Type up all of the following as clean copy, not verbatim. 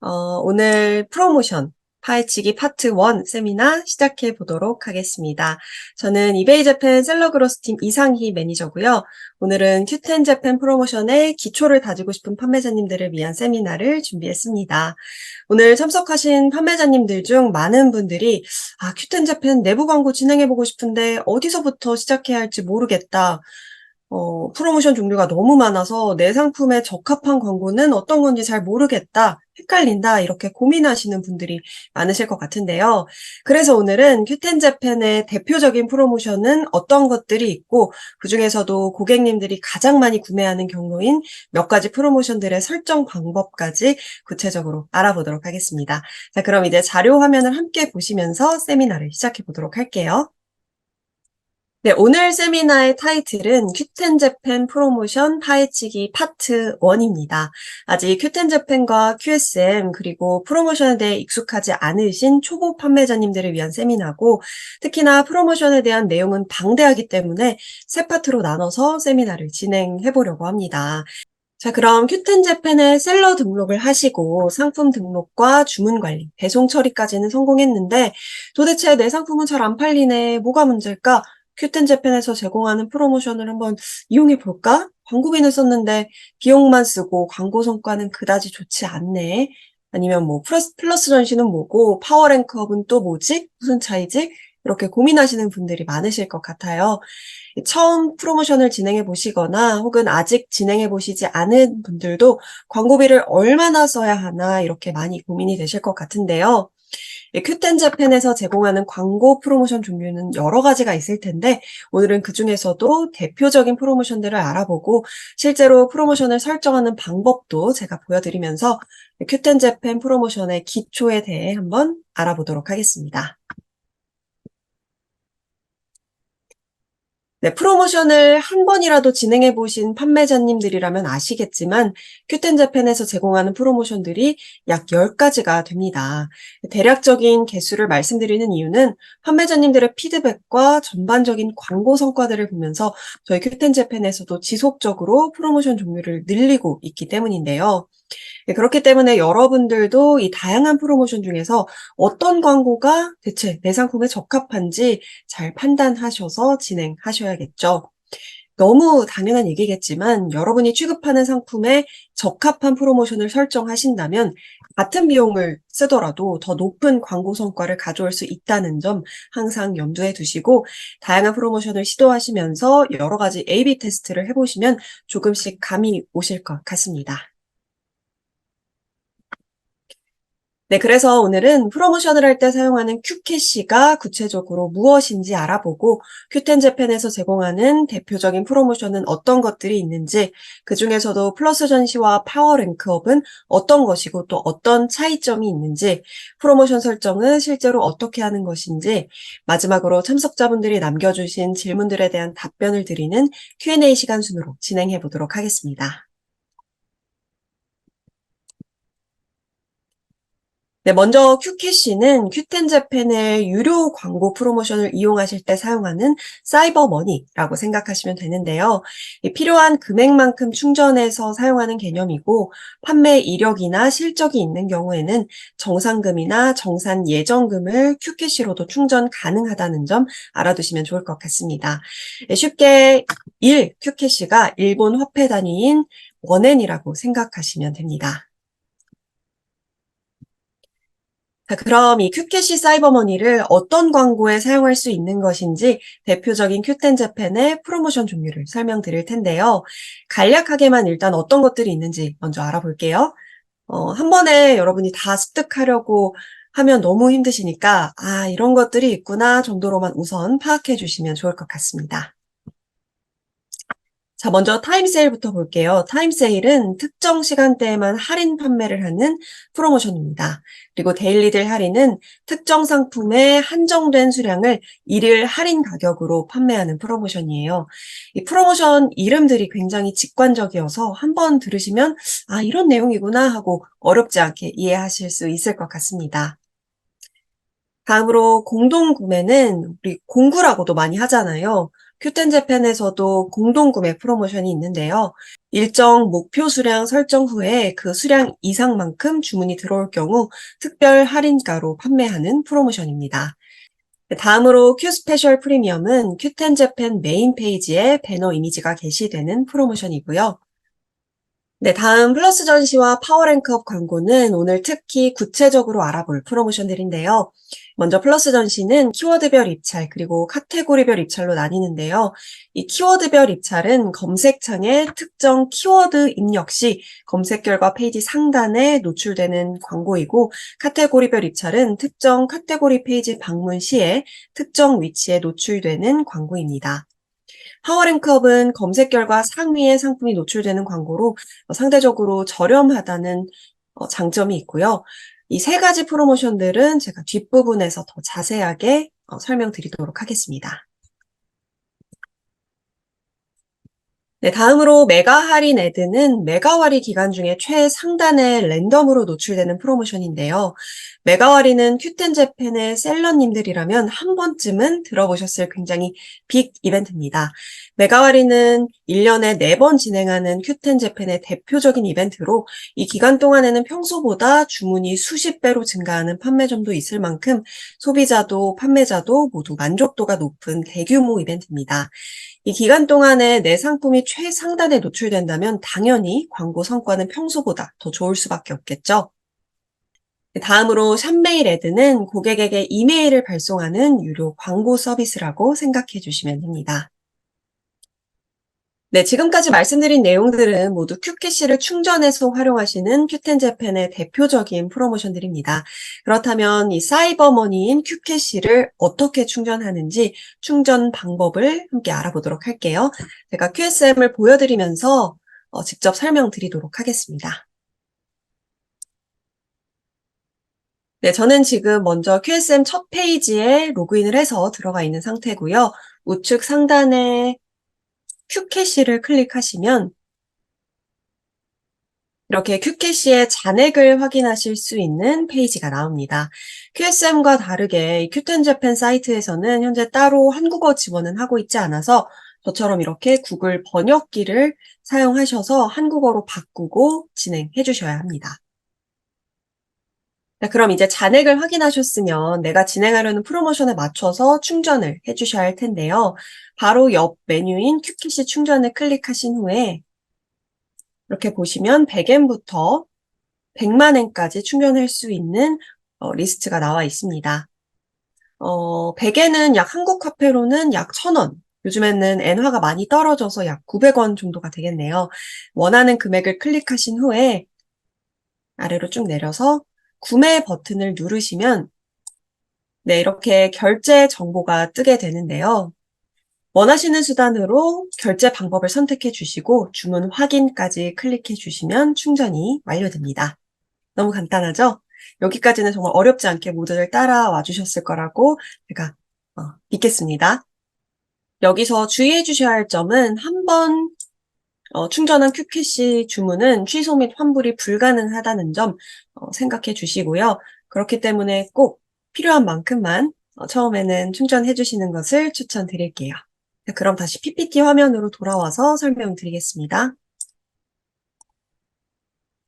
오늘 프로모션 파헤치기 파트 1 세미나 시작해 보도록 하겠습니다. 저는 이베이 재팬 셀러 그로스팀 이상희 매니저고요. 오늘은 큐텐 재팬 프로모션의 기초를 다지고 싶은 판매자님들을 위한 세미나를 준비했습니다. 오늘 참석하신 판매자님들 중 많은 분들이 큐텐 재팬 내부 광고 진행해보고 싶은데 어디서부터 시작해야 할지 모르겠다. 프로모션 종류가 너무 많아서 내 상품에 적합한 광고는 어떤 건지 잘 모르겠다, 헷갈린다, 이렇게 고민하시는 분들이 많으실 것 같은데요. 그래서 오늘은 큐텐 재팬의 대표적인 프로모션은 어떤 것들이 있고, 그중에서도 고객님들이 가장 많이 구매하는 경로인 몇 가지 프로모션들의 설정 방법까지 구체적으로 알아보도록 하겠습니다. 자, 그럼 이제 자료 화면을 함께 보시면서 세미나를 시작해 보도록 할게요. 네, 오늘 세미나의 타이틀은 큐텐 재팬 프로모션 파헤치기 파트 1입니다. 아직 큐텐 재팬과 QSM 그리고 프로모션에 대해 익숙하지 않으신 초보 판매자님들을 위한 세미나고, 특히나 프로모션에 대한 내용은 방대하기 때문에 세 파트로 나눠서 세미나를 진행해 보려고 합니다. 자, 그럼 큐텐 재팬에 셀러 등록을 하시고 상품 등록과 주문 관리, 배송 처리까지는 성공했는데 도대체 내 상품은 잘 안 팔리네, 뭐가 문제일까? 큐텐 재팬에서 제공하는 프로모션을 한번 이용해 볼까? 광고비는 썼는데 비용만 쓰고 광고 성과는 그다지 좋지 않네. 아니면 뭐 플러스 전시는 뭐고 파워랭크업은 또 뭐지? 무슨 차이지? 이렇게 고민하시는 분들이 많으실 것 같아요. 처음 프로모션을 진행해 보시거나 혹은 아직 진행해 보시지 않은 분들도 광고비를 얼마나 써야 하나 이렇게 많이 고민이 되실 것 같은데요. 큐텐 재팬에서 제공하는 광고 프로모션 종류는 여러 가지가 있을 텐데, 오늘은 그중에서도 대표적인 프로모션들을 알아보고 실제로 프로모션을 설정하는 방법도 제가 보여드리면서 큐텐 재팬 프로모션의 기초에 대해 한번 알아보도록 하겠습니다. 네, 프로모션을 한 번이라도 진행해 보신 판매자님들이라면 아시겠지만 큐텐 재팬에서 제공하는 프로모션들이 약 10가지가 됩니다. 대략적인 개수를 말씀드리는 이유는 판매자님들의 피드백과 전반적인 광고 성과들을 보면서 저희 큐텐 재팬에서도 지속적으로 프로모션 종류를 늘리고 있기 때문인데요. 네, 그렇기 때문에 여러분들도 이 다양한 프로모션 중에서 어떤 광고가 대체 내 상품에 적합한지 잘 판단하셔서 진행하셔야겠죠. 너무 당연한 얘기겠지만 여러분이 취급하는 상품에 적합한 프로모션을 설정하신다면 같은 비용을 쓰더라도 더 높은 광고 성과를 가져올 수 있다는 점 항상 염두에 두시고, 다양한 프로모션을 시도하시면서 여러 가지 A/B 테스트를 해보시면 조금씩 감이 오실 것 같습니다. 네, 그래서 오늘은 프로모션을 할 때 사용하는 큐캐시가 구체적으로 무엇인지 알아보고, 큐텐 재팬에서 제공하는 대표적인 프로모션은 어떤 것들이 있는지, 그중에서도 플러스 전시와 파워 랭크업은 어떤 것이고 또 어떤 차이점이 있는지, 프로모션 설정은 실제로 어떻게 하는 것인지, 마지막으로 참석자분들이 남겨주신 질문들에 대한 답변을 드리는 Q&A 시간 순으로 진행해 보도록 하겠습니다. 네, 먼저 큐캐시는 큐텐 재팬의 유료 광고 프로모션을 이용하실 때 사용하는 사이버 머니라고 생각하시면 되는데요. 필요한 금액만큼 충전해서 사용하는 개념이고, 판매 이력이나 실적이 있는 경우에는 정산금이나 정산 예정금을 큐캐시로도 충전 가능하다는 점 알아두시면 좋을 것 같습니다. 쉽게 큐캐시가 일본 화폐 단위인 원엔이라고 생각하시면 됩니다. 자, 그럼 이 큐캐시 사이버머니를 어떤 광고에 사용할 수 있는 것인지 대표적인 큐텐 재팬의 프로모션 종류를 설명드릴 텐데요. 간략하게만 일단 어떤 것들이 있는지 먼저 알아볼게요. 한 번에 여러분이 다 습득하려고 하면 너무 힘드시니까 이런 것들이 있구나 정도로만 우선 파악해 주시면 좋을 것 같습니다. 자, 먼저 타임세일부터 볼게요. 타임세일은 특정 시간대에만 할인 판매를 하는 프로모션입니다. 그리고 데일리딜 할인은 특정 상품의 한정된 수량을 일일 할인 가격으로 판매하는 프로모션이에요. 이 프로모션 이름들이 굉장히 직관적이어서 한번 들으시면 이런 내용이구나 하고 어렵지 않게 이해하실 수 있을 것 같습니다. 다음으로 공동구매는 우리 공구라고도 많이 하잖아요. 큐텐 재팬에서도 공동구매 프로모션이 있는데요. 일정 목표 수량 설정 후에 그 수량 이상만큼 주문이 들어올 경우 특별 할인가로 판매하는 프로모션입니다. 다음으로 큐 스페셜 프리미엄은 큐텐 재팬 메인 페이지에 배너 이미지가 게시되는 프로모션이고요. 네, 다음 플러스 전시와 파워랭크업 광고는 오늘 특히 구체적으로 알아볼 프로모션들인데요. 먼저 플러스 전시는 키워드별 입찰 그리고 카테고리별 입찰로 나뉘는데요. 이 키워드별 입찰은 검색창에 특정 키워드 입력 시 검색 결과 페이지 상단에 노출되는 광고이고, 카테고리별 입찰은 특정 카테고리 페이지 방문 시에 특정 위치에 노출되는 광고입니다. 파워랭크업은 검색 결과 상위에 상품이 노출되는 광고로 상대적으로 저렴하다는 장점이 있고요. 이 세 가지 프로모션들은 제가 뒷부분에서 더 자세하게 설명드리도록 하겠습니다. 네, 다음으로 메가 할인 애드는 메가 할인 기간 중에 최상단에 랜덤으로 노출되는 프로모션인데요. 메가 할인은 큐텐 재팬의 셀러님들이라면 한 번쯤은 들어보셨을 굉장히 빅 이벤트입니다. 메가 할인은 1년에 4번 진행하는 큐텐 재팬의 대표적인 이벤트로 이 기간 동안에는 평소보다 주문이 수십 배로 증가하는 판매점도 있을 만큼 소비자도 판매자도 모두 만족도가 높은 대규모 이벤트입니다. 이 기간 동안에 내 상품이 최상단에 노출된다면 당연히 광고 성과는 평소보다 더 좋을 수밖에 없겠죠. 다음으로 샵메일 애드는 고객에게 이메일을 발송하는 유료 광고 서비스라고 생각해 주시면 됩니다. 네, 지금까지 말씀드린 내용들은 모두 큐캐시를 충전해서 활용하시는 큐텐 재팬의 대표적인 프로모션들입니다. 그렇다면 이 사이버머니인 큐캐시를 어떻게 충전하는지 충전 방법을 함께 알아보도록 할게요. 제가 QSM을 보여드리면서 직접 설명드리도록 하겠습니다. 네, 저는 지금 먼저 QSM 첫 페이지에 로그인을 해서 들어가 있는 상태고요. 우측 상단에 큐캐시를 클릭하시면 이렇게 큐캐시의 잔액을 확인하실 수 있는 페이지가 나옵니다. QSM과 다르게 이 큐텐 재팬 사이트에서는 현재 따로 한국어 지원은 하고 있지 않아서 저처럼 이렇게 구글 번역기를 사용하셔서 한국어로 바꾸고 진행해 주셔야 합니다. 네, 그럼 이제 잔액을 확인하셨으면 내가 진행하려는 프로모션에 맞춰서 충전을 해 주셔야 할 텐데요. 바로 옆 메뉴인 큐캐시 충전을 클릭하신 후에 이렇게 보시면 100엔부터 100만 엔까지 충전할 수 있는 리스트가 나와 있습니다. 100엔은 약 한국 화폐로는 약 1,000원. 요즘에는 엔화가 많이 떨어져서 약 900원 정도가 되겠네요. 원하는 금액을 클릭하신 후에 아래로 쭉 내려서 구매 버튼을 누르시면 네, 이렇게 결제 정보가 뜨게 되는데요. 원하시는 수단으로 결제 방법을 선택해 주시고 주문 확인까지 클릭해 주시면 충전이 완료됩니다. 너무 간단하죠? 여기까지는 정말 어렵지 않게 모두들 따라와 주셨을 거라고 제가 믿겠습니다. 여기서 주의해 주셔야 할 점은 한번 충전한 큐캐시 주문은 취소 및 환불이 불가능하다는 점 생각해 주시고요. 그렇기 때문에 꼭 필요한 만큼만 처음에는 충전해 주시는 것을 추천드릴게요. 그럼 다시 PPT 화면으로 돌아와서 설명드리겠습니다.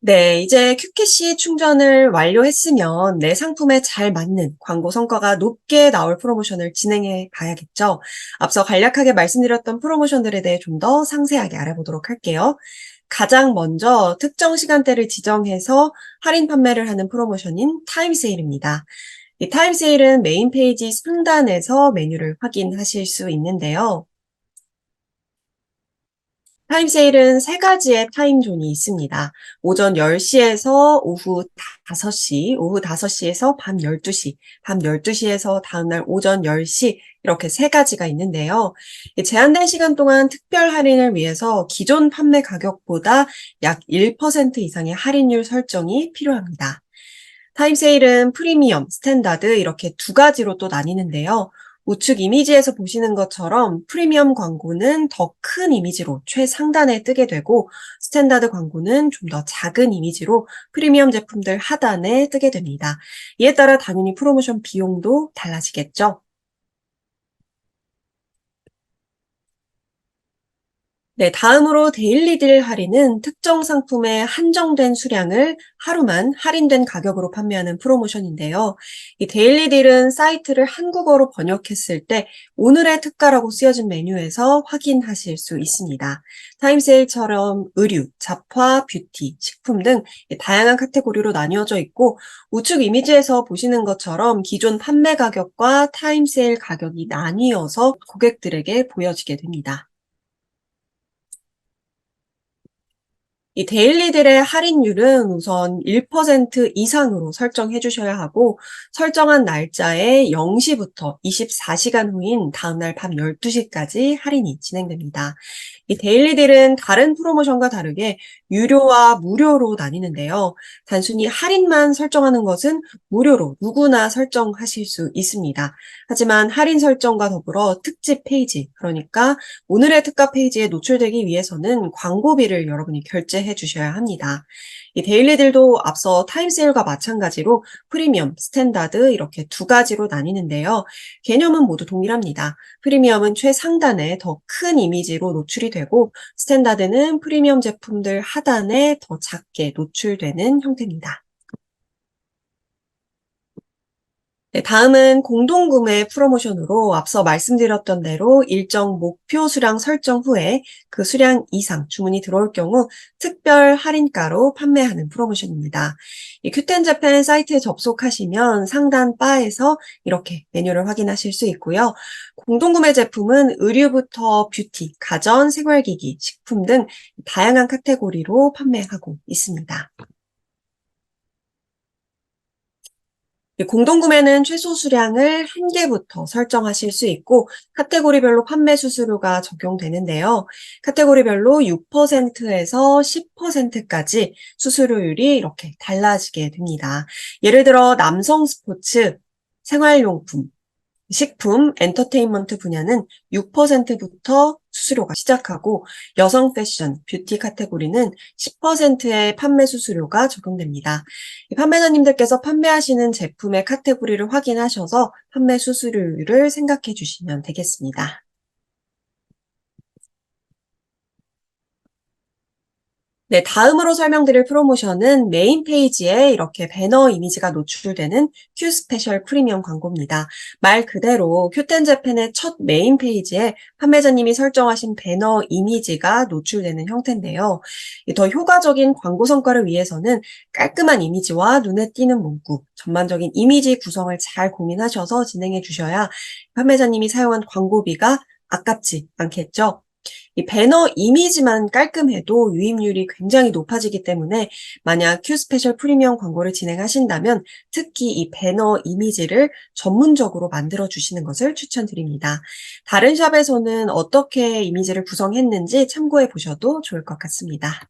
네, 이제 큐캐시 충전을 완료했으면 내 상품에 잘 맞는 광고 성과가 높게 나올 프로모션을 진행해 봐야겠죠. 앞서 간략하게 말씀드렸던 프로모션들에 대해 좀 더 상세하게 알아보도록 할게요. 가장 먼저 특정 시간대를 지정해서 할인 판매를 하는 프로모션인 타임세일입니다. 이 타임세일은 메인 페이지 상단에서 메뉴를 확인하실 수 있는데요. 타임세일은 세 가지의 타임존이 있습니다. 오전 10시에서 오후 5시, 오후 5시에서 밤 12시, 밤 12시에서 다음날 오전 10시 이렇게 세 가지가 있는데요. 제한된 시간 동안 특별 할인을 위해서 기존 판매 가격보다 약 1% 이상의 할인율 설정이 필요합니다. 타임세일은 프리미엄, 스탠다드 이렇게 두 가지로 또 나뉘는데요. 우측 이미지에서 보시는 것처럼 프리미엄 광고는 더 큰 이미지로 최상단에 뜨게 되고 스탠다드 광고는 좀 더 작은 이미지로 프리미엄 제품들 하단에 뜨게 됩니다. 이에 따라 당연히 프로모션 비용도 달라지겠죠. 네, 다음으로 데일리딜 할인은 특정 상품의 한정된 수량을 하루만 할인된 가격으로 판매하는 프로모션인데요. 이 데일리딜은 사이트를 한국어로 번역했을 때 오늘의 특가라고 쓰여진 메뉴에서 확인하실 수 있습니다. 타임세일처럼 의류, 잡화, 뷰티, 식품 등 다양한 카테고리로 나뉘어져 있고 우측 이미지에서 보시는 것처럼 기존 판매 가격과 타임세일 가격이 나뉘어서 고객들에게 보여지게 됩니다. 이 데일리들의 할인율은 우선 1% 이상으로 설정해 주셔야 하고 설정한 날짜에 0시부터 24시간 후인 다음날 밤 12시까지 할인이 진행됩니다. 이 데일리딜은 다른 프로모션과 다르게 유료와 무료로 나뉘는데요. 단순히 할인만 설정하는 것은 무료로 누구나 설정하실 수 있습니다. 하지만 할인 설정과 더불어 특집 페이지, 그러니까 오늘의 특가 페이지에 노출되기 위해서는 광고비를 여러분이 결제해 주셔야 합니다. 이 데일리들도 앞서 타임세일과 마찬가지로 프리미엄, 스탠다드 이렇게 두 가지로 나뉘는데요. 개념은 모두 동일합니다. 프리미엄은 최상단에 더 큰 이미지로 노출이 되고 스탠다드는 프리미엄 제품들 하단에 더 작게 노출되는 형태입니다. 네, 다음은 공동구매 프로모션으로 앞서 말씀드렸던 대로 일정 목표 수량 설정 후에 그 수량 이상 주문이 들어올 경우 특별 할인가로 판매하는 프로모션입니다. 이 큐텐자팬 사이트에 접속하시면 상단 바에서 이렇게 메뉴를 확인하실 수 있고요. 공동구매 제품은 의류부터 뷰티, 가전, 생활기기, 식품 등 다양한 카테고리로 판매하고 있습니다. 공동구매는 최소 수량을 1개부터 설정하실 수 있고 카테고리별로 판매 수수료가 적용되는데요. 카테고리별로 6%에서 10%까지 수수료율이 이렇게 달라지게 됩니다. 예를 들어 남성 스포츠, 생활용품, 식품, 엔터테인먼트 분야는 6%부터 수수료가 시작하고 여성 패션, 뷰티 카테고리는 10%의 판매 수수료가 적용됩니다. 판매자님들께서 판매하시는 제품의 카테고리를 확인하셔서 판매 수수료율을 생각해 주시면 되겠습니다. 네, 다음으로 설명드릴 프로모션은 메인 페이지에 이렇게 배너 이미지가 노출되는 큐 스페셜 프리미엄 광고입니다. 말 그대로 큐텐재팬의 첫 메인 페이지에 판매자님이 설정하신 배너 이미지가 노출되는 형태인데요. 더 효과적인 광고 성과를 위해서는 깔끔한 이미지와 눈에 띄는 문구, 전반적인 이미지 구성을 잘 고민하셔서 진행해 주셔야 판매자님이 사용한 광고비가 아깝지 않겠죠? 이 배너 이미지만 깔끔해도 유입률이 굉장히 높아지기 때문에 만약 큐 스페셜 프리미엄 광고를 진행하신다면 특히 이 배너 이미지를 전문적으로 만들어 주시는 것을 추천드립니다. 다른 샵에서는 어떻게 이미지를 구성했는지 참고해 보셔도 좋을 것 같습니다.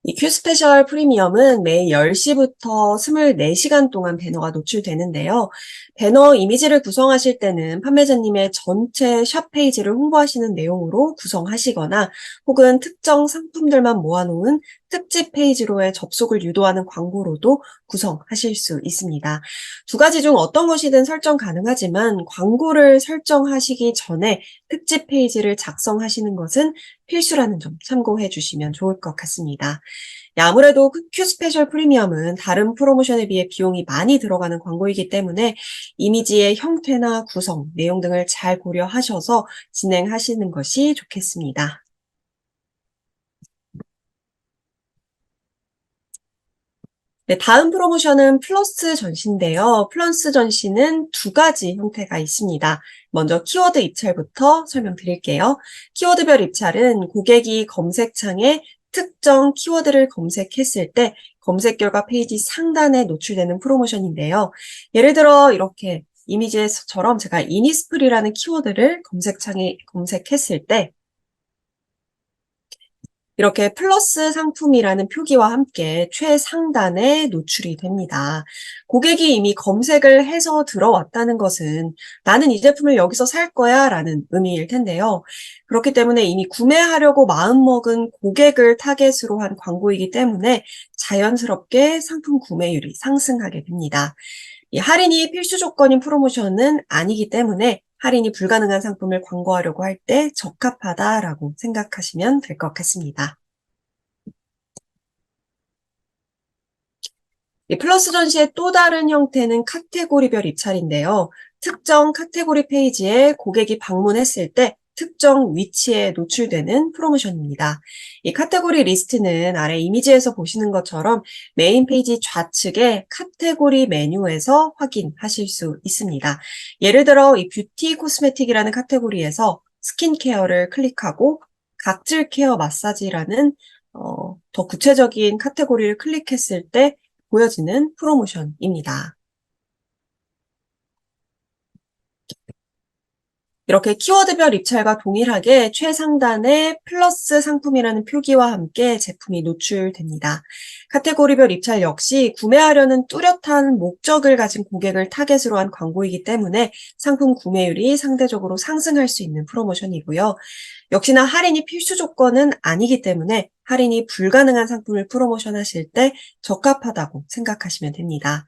이 큐스페셜 프리미엄은 매일 10시부터 24시간 동안 배너가 노출되는데요. 배너 이미지를 구성하실 때는 판매자님의 전체 샵 페이지를 홍보하시는 내용으로 구성하시거나 혹은 특정 상품들만 모아놓은 특집 페이지로의 접속을 유도하는 광고로도 구성하실 수 있습니다. 두 가지 중 어떤 것이든 설정 가능하지만 광고를 설정하시기 전에 특집 페이지를 작성하시는 것은 필수라는 점 참고해 주시면 좋을 것 같습니다. 아무래도 큐 스페셜 프리미엄은 다른 프로모션에 비해 비용이 많이 들어가는 광고이기 때문에 이미지의 형태나 구성, 내용 등을 잘 고려하셔서 진행하시는 것이 좋겠습니다. 네, 다음 프로모션은 플러스 전시인데요. 플러스 전시는 두 가지 형태가 있습니다. 먼저 키워드 입찰부터 설명드릴게요. 키워드별 입찰은 고객이 검색창에 특정 키워드를 검색했을 때 검색 결과 페이지 상단에 노출되는 프로모션인데요. 예를 들어 이렇게 이미지에서처럼 제가 이니스프리라는 키워드를 검색창에 검색했을 때 이렇게 플러스 상품이라는 표기와 함께 최상단에 노출이 됩니다. 고객이 이미 검색을 해서 들어왔다는 것은 나는 이 제품을 여기서 살 거야 라는 의미일 텐데요. 그렇기 때문에 이미 구매하려고 마음먹은 고객을 타겟으로 한 광고이기 때문에 자연스럽게 상품 구매율이 상승하게 됩니다. 이 할인이 필수 조건인 프로모션은 아니기 때문에 할인이 불가능한 상품을 광고하려고 할 때 적합하다라고 생각하시면 될 것 같습니다. 이 플러스 전시의 또 다른 형태는 카테고리별 입찰인데요. 특정 카테고리 페이지에 고객이 방문했을 때 특정 위치에 노출되는 프로모션입니다. 이 카테고리 리스트는 아래 이미지에서 보시는 것처럼 메인 페이지 좌측에 카테고리 메뉴에서 확인하실 수 있습니다. 예를 들어 이 뷰티 코스메틱이라는 카테고리에서 스킨케어를 클릭하고 각질 케어 마사지라는 더 구체적인 카테고리를 클릭했을 때 보여지는 프로모션입니다. 이렇게 키워드별 입찰과 동일하게 최상단에 플러스 상품이라는 표기와 함께 제품이 노출됩니다. 카테고리별 입찰 역시 구매하려는 뚜렷한 목적을 가진 고객을 타겟으로 한 광고이기 때문에 상품 구매율이 상대적으로 상승할 수 있는 프로모션이고요. 역시나 할인이 필수 조건은 아니기 때문에 할인이 불가능한 상품을 프로모션 하실 때 적합하다고 생각하시면 됩니다.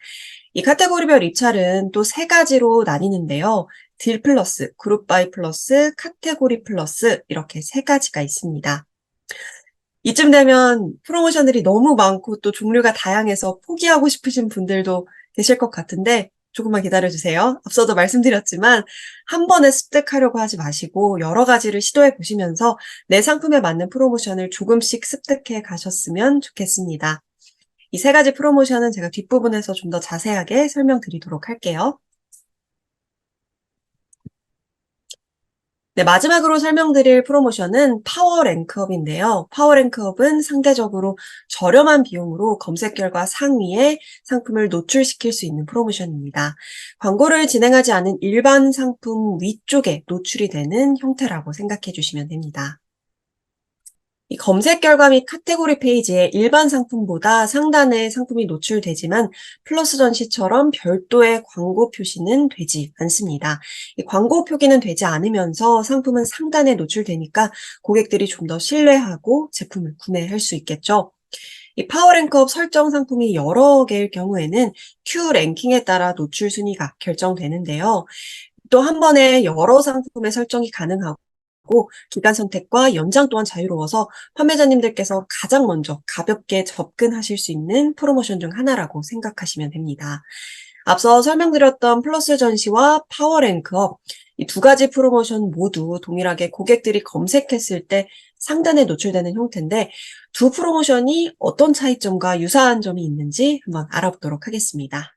이 카테고리별 입찰은 또 세 가지로 나뉘는데요. 딜 플러스, 그룹 바이 플러스, 카테고리 플러스 이렇게 세 가지가 있습니다. 이쯤 되면 프로모션들이 너무 많고 또 종류가 다양해서 포기하고 싶으신 분들도 계실 것 같은데 조금만 기다려주세요. 앞서도 말씀드렸지만 한 번에 습득하려고 하지 마시고 여러 가지를 시도해 보시면서 내 상품에 맞는 프로모션을 조금씩 습득해 가셨으면 좋겠습니다. 이 세 가지 프로모션은 제가 뒷부분에서 좀 더 자세하게 설명드리도록 할게요. 네, 마지막으로 설명드릴 프로모션은 파워 랭크업인데요. 파워 랭크업은 상대적으로 저렴한 비용으로 검색 결과 상위에 상품을 노출시킬 수 있는 프로모션입니다. 광고를 진행하지 않은 일반 상품 위쪽에 노출이 되는 형태라고 생각해 주시면 됩니다. 이 검색 결과 및 카테고리 페이지에 일반 상품보다 상단에 상품이 노출되지만 플러스 전시처럼 별도의 광고 표시는 되지 않습니다. 이 광고 표기는 되지 않으면서 상품은 상단에 노출되니까 고객들이 좀 더 신뢰하고 제품을 구매할 수 있겠죠. 이 파워랭크업 설정 상품이 여러 개일 경우에는 Q 랭킹에 따라 노출 순위가 결정되는데요. 또 한 번에 여러 상품의 설정이 가능하고 기간 선택과 연장 또한 자유로워서 판매자님들께서 가장 먼저 가볍게 접근하실 수 있는 프로모션 중 하나라고 생각하시면 됩니다. 앞서 설명드렸던 플러스 전시와 파워랭크업 이 두 가지 프로모션 모두 동일하게 고객들이 검색했을 때 상단에 노출되는 형태인데 두 프로모션이 어떤 차이점과 유사한 점이 있는지 한번 알아보도록 하겠습니다.